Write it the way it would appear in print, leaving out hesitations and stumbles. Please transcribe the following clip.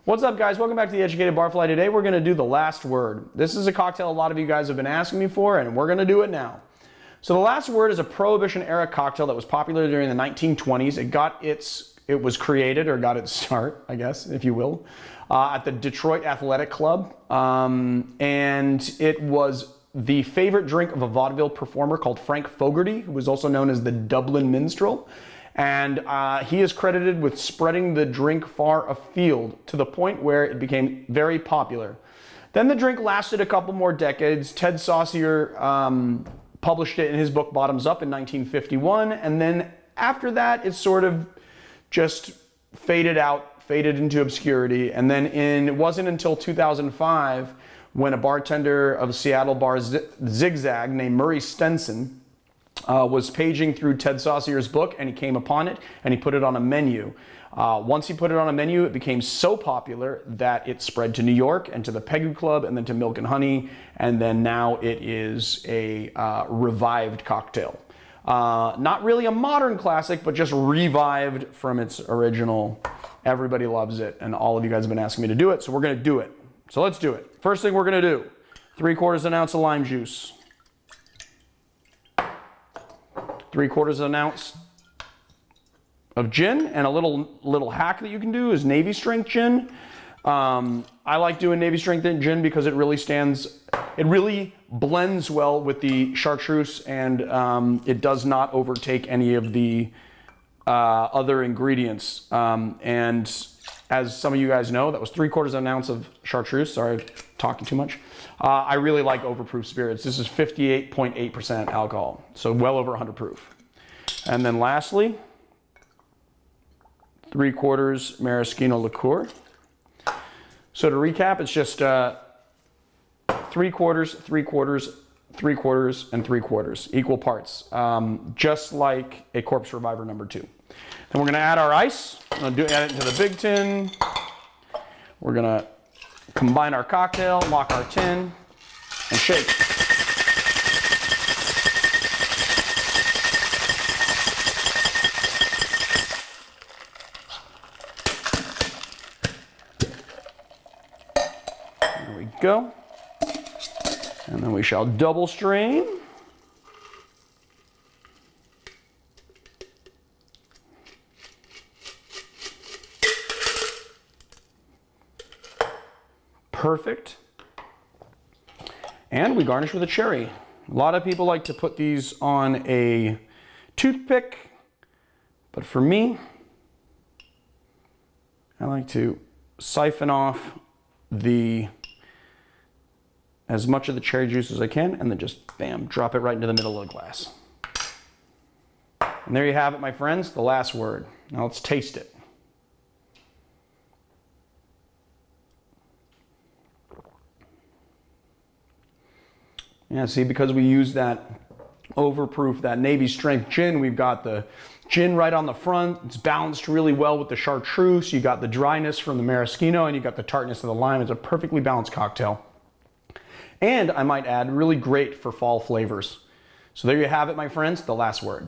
What's up, guys? Welcome back to the Educated Barfly. Today we're going to do the last word. This is a cocktail a lot of you guys have been asking me for, and we're going to do it now. So the last word is a Prohibition-era cocktail that was popular during the 1920s. It was created, or got its start, I guess, if you will, at the Detroit Athletic Club, and it was the favorite drink of a vaudeville performer called Frank Fogerty, who was also known as the Dublin Minstrel. And he is credited with spreading the drink far afield to the point where it became very popular. Then the drink lasted a couple more decades. Ted Saucier published it in his book Bottoms Up in 1951, and then after that it sort of just faded into obscurity. And then it wasn't until 2005 when a bartender of Seattle bar Zig-Zag named Murray Stenson was paging through Ted Saucier's book, and he came upon it and he put it on a menu. Once he put it on a menu, it became so popular that it spread to New York and to the Pegu Club and then to Milk and Honey, and then now it is a revived cocktail. Not really a modern classic, but just revived from its original. Everybody loves it, and all of you guys have been asking me to do it, so we're going to do it. So let's do it. First thing we're going to do, 3/4 ounce of lime juice. 3/4 ounce of gin, and a little hack that you can do is Navy strength gin. I like doing Navy strength gin because it really blends well with the chartreuse, and it does not overtake any of the other ingredients. And as some of you guys know, that was 3/4 ounce of chartreuse. Sorry, I'm talking too much. I really like overproof spirits. This is 58.8% alcohol, so well over 100 proof. And then lastly, 3/4 maraschino liqueur. So to recap, it's just 3/4, 3/4, 3/4, and 3/4, equal parts, just like a Corpse Reviver number 2. Then we're going to add our ice. I'm going to add it into the big tin. We're going to combine our cocktail, lock our tin, and shake. There we go. And then we shall double strain. Perfect. And we garnish with a cherry. A lot of people like to put these on a toothpick, but for me, I like to siphon off as much of the cherry juice as I can, and then just bam, drop it right into the middle of the glass. And there you have it, my friends, the last word. Now let's taste it. Yeah, see, because we use that overproof, that Navy strength gin, we've got the gin right on the front. It's balanced really well with the chartreuse. You got the dryness from the maraschino, and you got the tartness of the lime. It's a perfectly balanced cocktail. And I might add, really great for fall flavors. So there you have it, my friends, the last word.